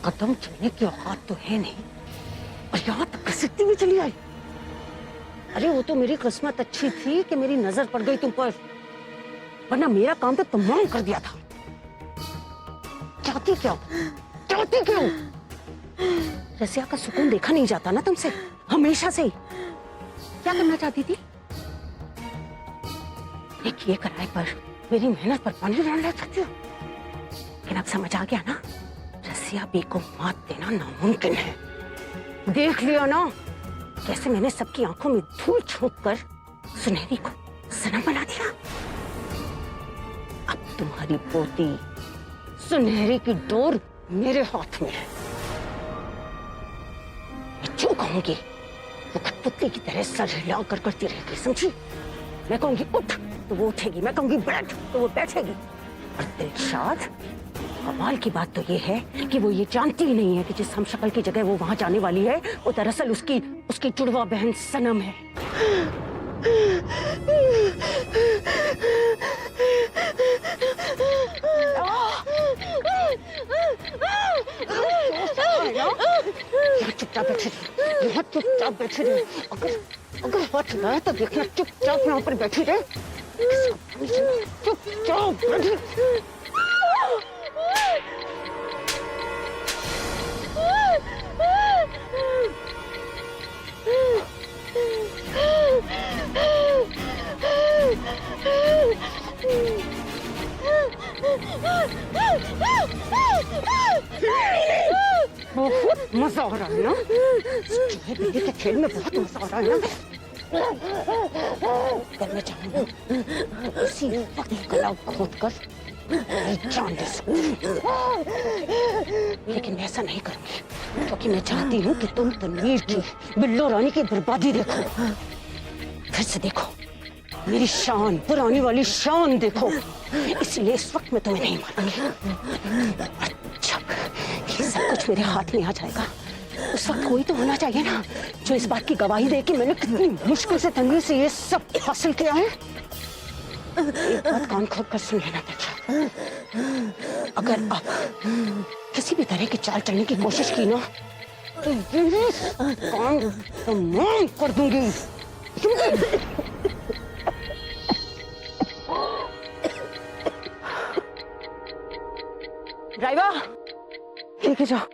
कदम चलने की औकात तो है नहीं और यहाँ तक घसीटती हुई चली आई। अरे वो तो मेरी किस्मत अच्छी थी कि मेरी नजर पड़ गई तुम पर, वरना मेरा काम तो तमाम कर दिया था। चाहती क्यों? चाहती क्यों? रसिया का सुकून देखा नहीं जाता ना तुमसे हमेशा से ही। क्या करना चाहती थी? एक ये कराए पर मेरी मेहनत पर पानी डालना चाहती हो। लेकिन अब समझ आ गया ना, रसिया बी को मात देना नामुमकिन है। देख लिया ना कैसे मैंने सबकी आंखों में धूल झोंक कर सुनहरी को सनम बना दिया। अब तुम्हारी पोती सुनहरी की डोर मेरे हाथ में है। मैं जो कहूंगी वो कठपुतली की तरह सर हिला कर करती रहेगी, समझी? मैं कहूंगी उठ तो वो उठेगी, मैं कहूंगी बैठ तो वो बैठेगी। और दिलशाद, कमाल की बात तो ये है कि वो ये जानती ही नहीं है कि जिस हमशक्ल की जगह वो वहां जाने वाली है वो दरअसल उसकी जुड़वा बहन सनम है। चुपचाप बैठे रहे, यहाँ चुपचाप बैठे रहे। अगर हाथ हिलाया तो देखना, चुपचाप यहाँ पर बैठी रहे। चुपचाप बैठे। बहुत मजा आ रहा है ना, बेटे के खेल में बहुत मजा आ रहा है ना। अगर मैं चाहूँ उसी वक्त गला खोद कर जान दे सकती, लेकिन मैं ऐसा नहीं करूंगी क्योंकि मैं चाहती हूँ कि तुम तनवीर की, बिल्लो रानी की बर्बादी देखो। फिर से देखो मेरी शान, पुरानी वाली शान देखो। इसलिए इस वक्त मैं तुम्हें नहीं मारूंगी। जब ये सब कुछ मेरे हाथ में आ जाएगा उस वक्त कोई तो होना चाहिए ना जो इस बात की गवाही दे कि मैंने कितनी मुश्किल से तनवीर से ये सब हासिल किया है। एक बात कान खोल कर सुन लेना बेटा, अगर आप किसी भी तरह की चाल चलने की कोशिश की ना तो ये काम तमाम कर दूंगी। ड्राइवर लेके जाओ।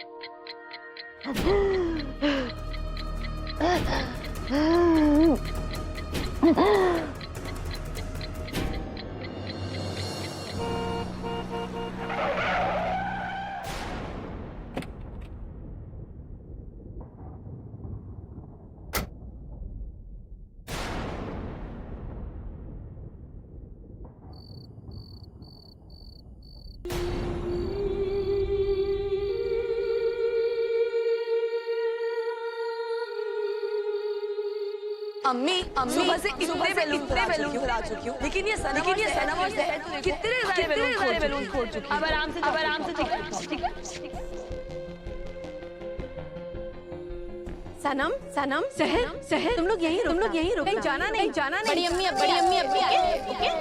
अम्मी सुबह से इतने बैलून फुला चुकी हूँ, लेकिन ये सनम और जहर तो कितने सारे बैलून फोड़ चुकी हूँ। अब आराम से ठीक है। सनम सहर तुम लोग यहीं रुको, जाना नहीं। बड़ी अम्मी ओके।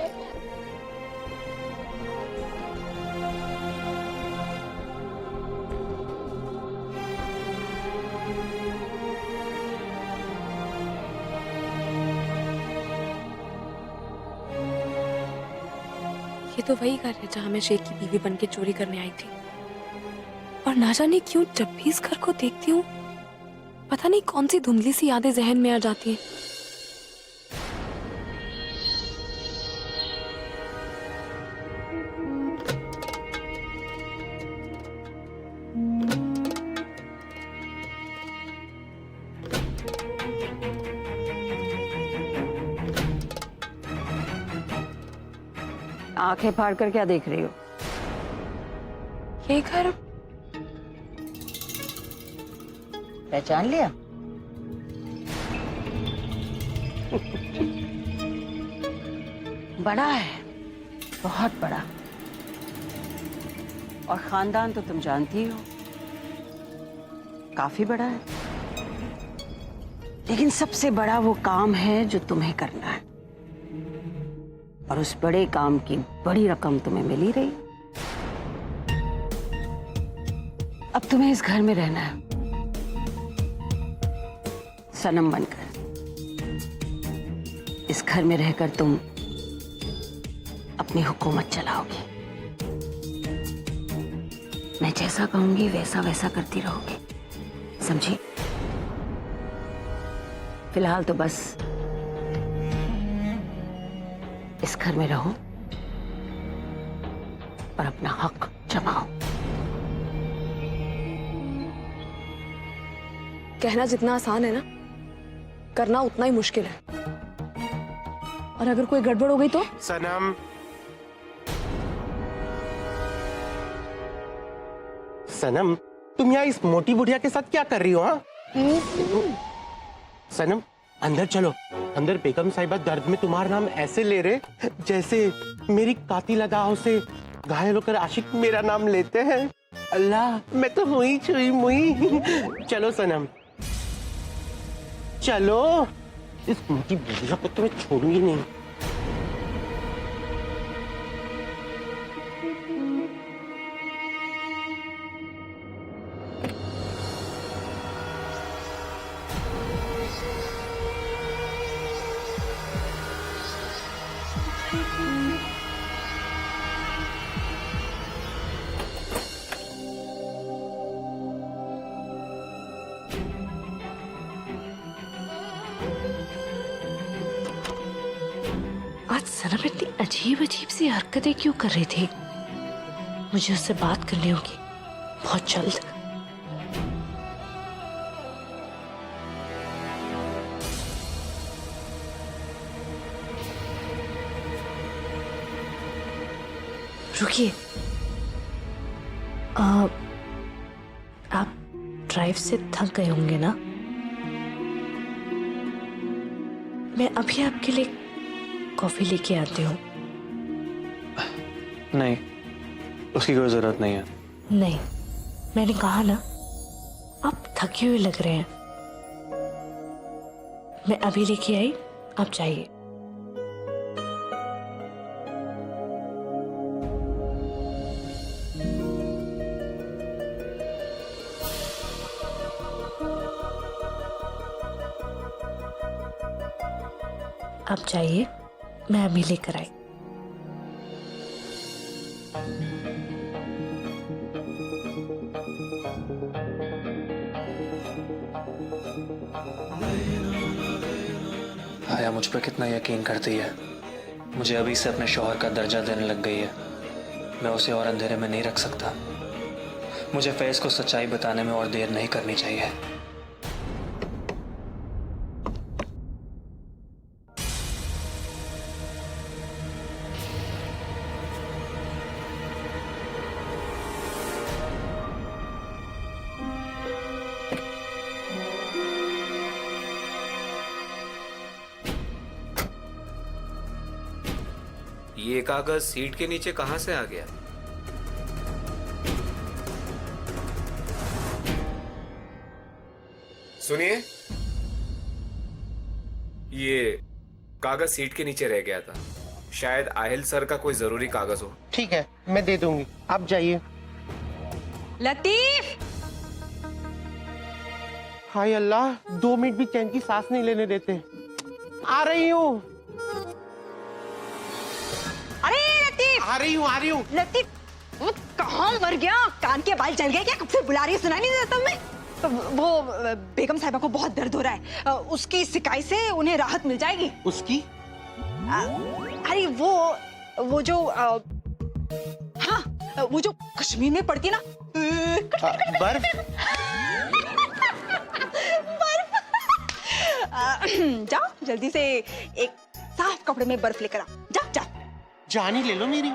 ये तो वही घर है जहाँ मैं शेख की बीवी बनके चोरी करने आई थी, और ना जाने क्यों जब भी इस घर को देखती हूँ पता नहीं कौन सी धुंधली सी यादें जहन में आ जाती हैं। आंखें फाड़ कर क्या देख रही हो? ये घर पहचान लिया? बड़ा है, बहुत बड़ा, और खानदान तो तुम जानती हो काफी बड़ा है। लेकिन सबसे बड़ा वो काम है जो तुम्हें करना है, और उस बड़े काम की बड़ी रकम तुम्हें मिल ही रही। अब तुम्हें इस घर में रहना है, सनम बनकर। इस घर में रहकर तुम अपनी हुकूमत चलाओगी। मैं जैसा कहूंगी वैसा वैसा करती रहोगी, समझी? फिलहाल तो बस इस घर में रहो और अपना हक जमाओ। कहना जितना आसान है ना, करना उतना ही मुश्किल है। और अगर कोई गड़बड़ हो गई तो? सनम, सनम, तुम यहाँ इस मोटी बुढ़िया के साथ क्या कर रही हो? हाँ सनम, अंदर चलो। अंदर बेगम साहिबा दर्द में तुम्हारा नाम ऐसे ले रहे जैसे मेरी कातिल अदाओं से घायल होकर आशिक मेरा नाम लेते हैं। अल्लाह, मैं तो हुई छुई मुई। चलो सनम, चलो। इस मोटी बुढ़िया को तो मैं छोड़ूंगी नहीं। आज सनम इतनी अजीब अजीब सी हरकतें क्यों कर रही थी? मुझे उससे बात करनी होगी बहुत जल्द। रुकिए, आप ड्राइव से थक गए होंगे ना? मैं अभी आपके लिए कॉफी लेके आती हूँ। नहीं, उसकी कोई जरूरत नहीं है। नहीं, मैंने कहा ना, आप थके हुए लग रहे हैं। मैं अभी लेके आई, आप जाइए। आप जाइए, मैं अभी लेकर आई। आया मुझ पर कितना यकीन करती है। मुझे अभी से अपने शौहर का दर्जा देने लग गई है। मैं उसे और अंधेरे में नहीं रख सकता। मुझे फैज को सच्चाई बताने में और देर नहीं करनी चाहिए। ये कागज सीट के नीचे कहां से आ गया? सुनिए, ये कागज सीट के नीचे रह गया था। शायद आहिल सर का कोई जरूरी कागज हो। ठीक है, मैं दे दूंगी, आप जाइए। लतीफ! हाय अल्लाह, 2 मिनट भी चैन की सांस नहीं लेने देते। आ रही हूँ, अरे लतीफ! आ रही हूँ। लतीफ, वो कहाँ मर गया? कान के बाल जल गए क्या? कब से बुला रही है, सुनाई नहीं देता तुम्हें? वो बेगम साहिबा को बहुत दर्द हो रहा है। उसकी सिकाई से उन्हें राहत मिल जाएगी। उसकी? अरे वो जो हाँ, वो जो कश्मीर में पड़ती है ना, बर्फ। जाओ जल्दी से एक साफ कपड़े में बर्फ लेकर आओ। जाओ। जान ही ले लो मेरी,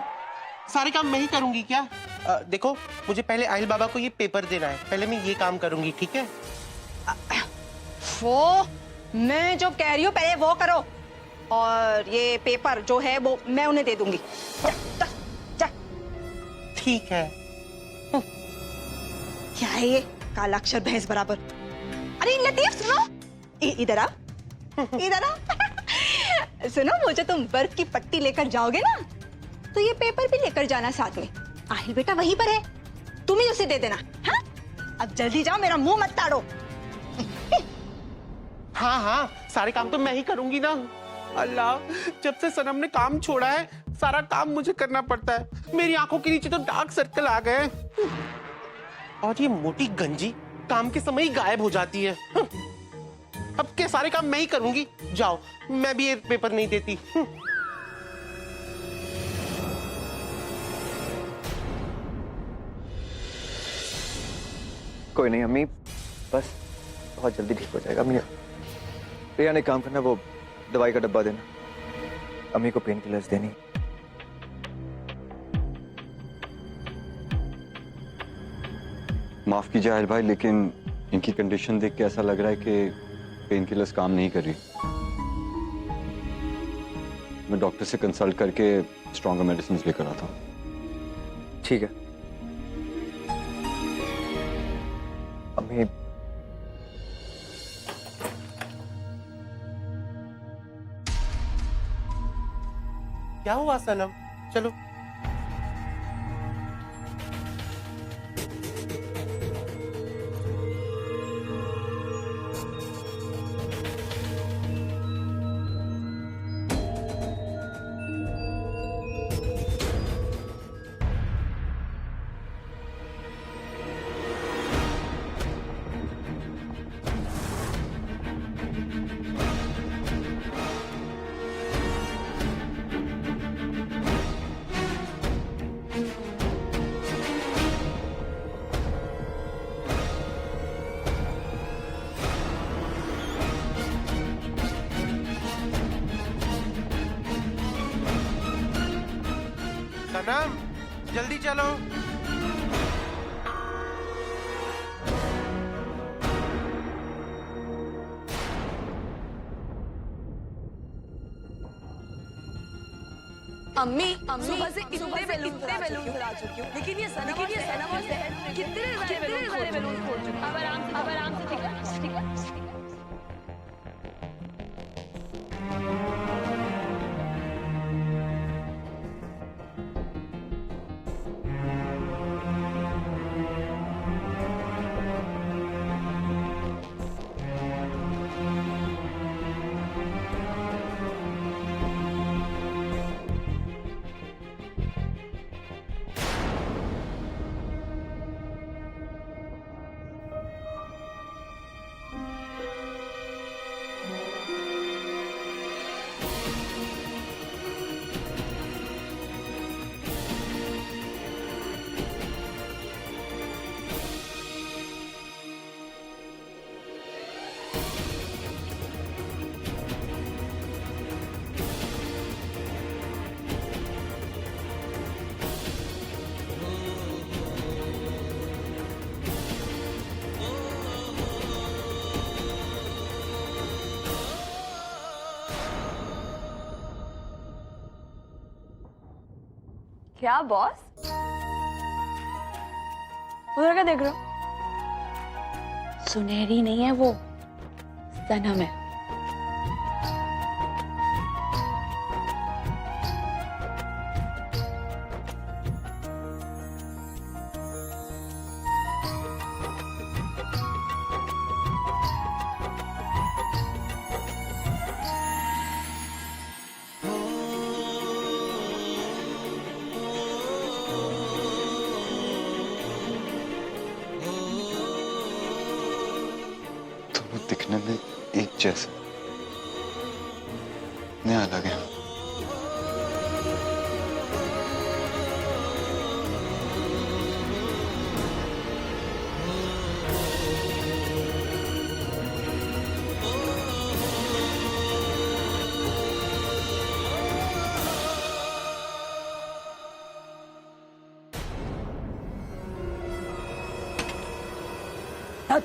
सारे काम मैं ही करूंगी क्या? देखो, मुझे पहले आहिल बाबा को ये पेपर देना है। पहले मैं ये काम करूंगी, ठीक है? वो मैं जो कह रही हूँ पहले वो करो, और ये पेपर जो है वो मैं उन्हें दे दूंगी। जा। ठीक है। क्या है ये काला अक्षर भैंस बराबर? अरे लतीफ सुनो, इधर आ। सुनो, वो जो तुम बर्फ की पट्टी लेकर जाओगे ना, तो ये पेपर भी लेकर जाना साथ में। आहिल बेटा वहीं पर है, तुम ही उसे दे देना। हाँ? अब जल्दी जाओ, मेरा मुंह मत ताड़ो। हाँ हाँ, सारे काम तो मैं ही करूंगी ना। अल्लाह, जब से सनम ने काम छोड़ा है सारा काम मुझे करना पड़ता है। मेरी आंखों के नीचे तो डार्क सर्कल आ गए। और ये मोटी गंजी काम के समय ही गायब हो जाती है। अब के सारे काम मैं ही करूंगी। जाओ, मैं भी ये पेपर नहीं देती। कोई नहीं अम्मी, बस बहुत जल्दी ठीक हो जाएगा। अम्मी, प्रिया ने काम करना, वो दवाई का डब्बा देना, अम्मी को पेन किलर्स देनी। माफ कीजिए आहिल भाई, लेकिन इनकी कंडीशन देख के ऐसा लग रहा है कि पेन किलर्स काम नहीं कर रही। मैं डॉक्टर से कंसल्ट करके स्ट्रॉन्गर मेडिसिन लेकर आता हूँ। ठीक है अम्मी। क्या हुआ सनम? चलो। सनम, जल्दी चलो। अम्मी सुबह से इतने बैलून फुला चुकी हूँ, लेकिन ये सनम और जहर कितने सारे बैलून फोड़ चुकी हूँ। अब आराम से ठीक है। क्या बॉस, उधर क्या देख रहे हो? सुनहरी नहीं है वो, सनम है। दिखने में एक जैसे, नया अलग है।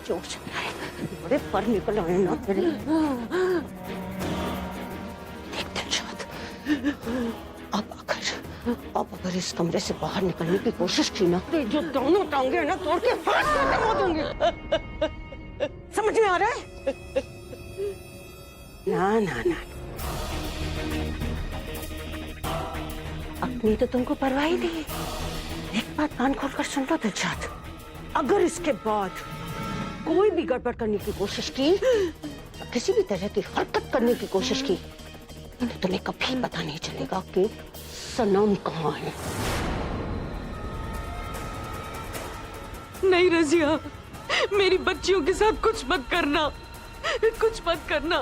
जोश बड़े पर निकल आए ना तेरे। देख दिलशाद, अब अगर इस कमरे से बाहर निकलने की कोशिश की ना तो जो दोनों टांगे हैं ना तोड़ के हाथ में टंगा दूंगी। समझ में आ रहा है? ना अपनी तो तुमको परवाह ही नहीं। एक बात कान खोलकर सुन लो दिलशाद, अगर इसके बाद कोई भी गड़बड़ करने की कोशिश की, किसी भी तरह की हरकत करने की कोशिश की, तो तुम्हें कभी पता नहीं चलेगा कि सनम कहाँ है। नहीं रजिया, मेरी बच्चियों के साथ कुछ मत करना, कुछ मत करना।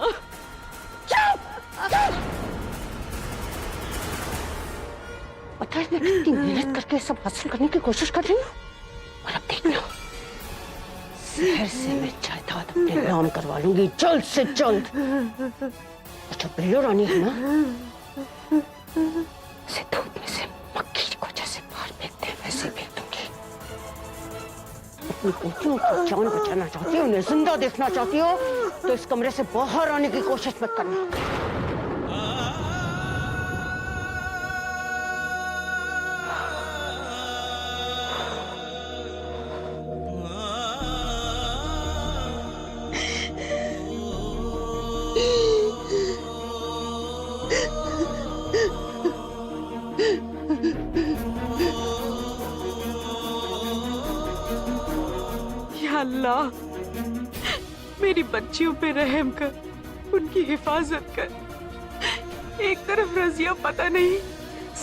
पता है मैं कितनी मेहनत करके सब हासिल करने की कोशिश कर रही हूँ, और अब देखना शहर से मैं जायदाद अपने नाम करवा लूंगी जल्द से जल्द। और जो बिल्लो रानी है ना, उसे धूप में से मक्खी को जैसे बाहर फेंकते हैं वैसे फेंक दूंगी। अपनी बेटियों की जान बचाना चाहती हो, उन्हें जिंदा देखना चाहती हो, तो इस कमरे से बाहर आने की कोशिश मत करना। या अल्लाह, मेरी बच्चियों पे रहम कर, उनकी हिफाजत कर। एक तरफ रजिया पता नहीं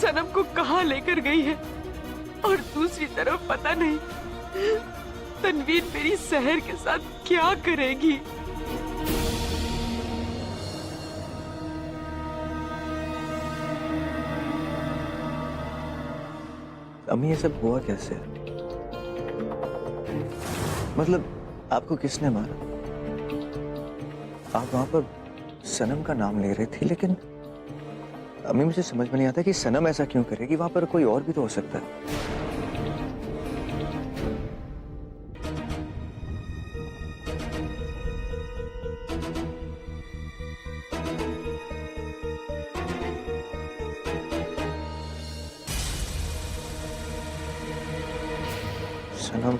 सनम को कहाँ लेकर गई है, और दूसरी तरफ पता नहीं तनवीर मेरी सहर के साथ क्या करेगी। अम्मी ये सब हुआ कैसे? मतलब आपको किसने मारा? आप वहां पर सनम का नाम ले रहे थे, लेकिन अम्मी मुझे समझ में नहीं आता कि सनम ऐसा क्यों करेगी। वहां पर कोई और भी तो हो सकता है। सनम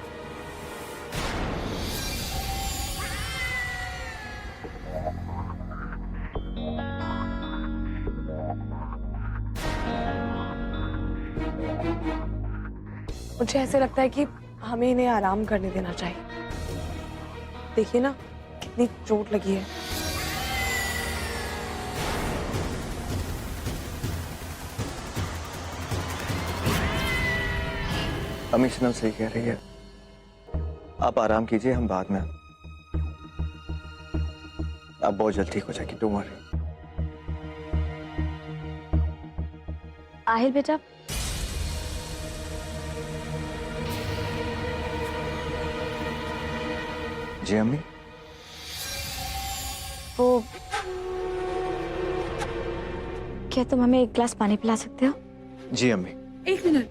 मुझे ऐसे लगता है कि हमें इन्हें आराम करने देना चाहिए। देखिए ना कितनी चोट लगी है। अम्मी सनम सही कह रही है, आप आराम कीजिए, हम बाद में आप बहुत जल्द ठीक हो जाएगी। Don't worry. आहिल बेटा, जी अम्मी। वो क्या तुम हमें एक गिलास पानी पिला सकते हो? जी अम्मी। एक मिनट,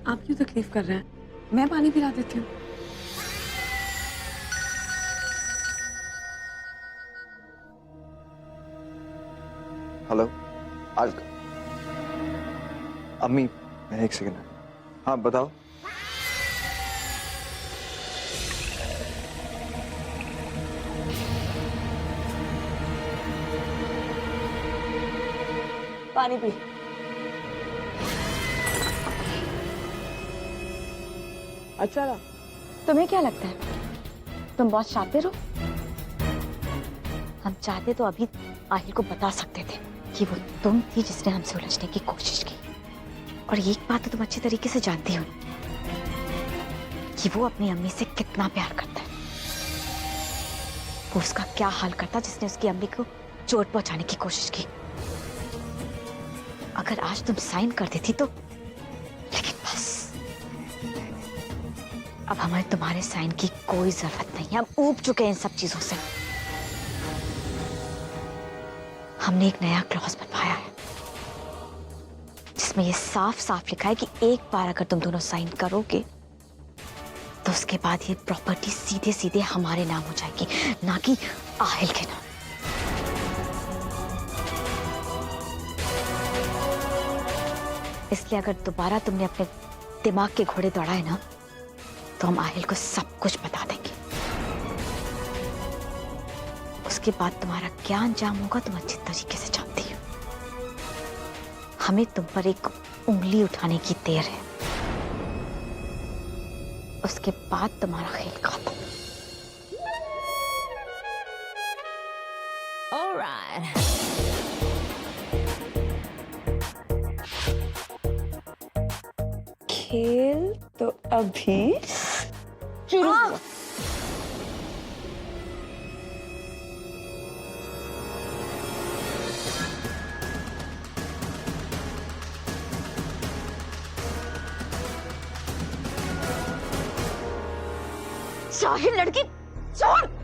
आप क्यों तकलीफ कर रहे हैं? मैं पानी पिला देती हूँ। हेलो आज अम्मी, एक सेकंड। हाँ बताओ। पानी पी। अच्छा रहा। तुम्हें क्या लगता है तुम बहुत शातिर हो? हम चाहते तो अभी आहिल को बता सकते थे कि वो तुम थी जिसने हमसे उलझने की कोशिश की। और एक बात तो तुम अच्छी तरीके से जानती हो कि वो अपनी अम्मी से कितना प्यार करता है। वो उसका क्या हाल करता जिसने उसकी अम्मी को चोट पहुंचाने की कोशिश की। अगर आज तुम साइन कर देती तो, लेकिन बस अब हमें तुम्हारे साइन की कोई जरूरत नहीं है। हम ऊब चुके हैं इन सब चीजों से। हमने एक नया क्लॉज बनवाया है जिसमें ये साफ साफ लिखा है कि एक बार अगर तुम दोनों साइन करोगे तो उसके बाद ये प्रॉपर्टी सीधे सीधे हमारे नाम हो जाएगी, ना कि आहिल के नाम। इसलिए अगर दोबारा तुमने अपने दिमाग के घोड़े दौड़ाए ना, तो हम आहिल को सब कुछ बता देंगे। उसके बाद तुम्हारा क्या अंजाम होगा तुम अच्छी तरीके से जानती हो। हमें तुम पर एक उंगली उठाने की देर है। उसके बाद तुम्हारा खेल खत्म। खेल तो अभी शुरू हुआ। साहिल लड़की छोड़।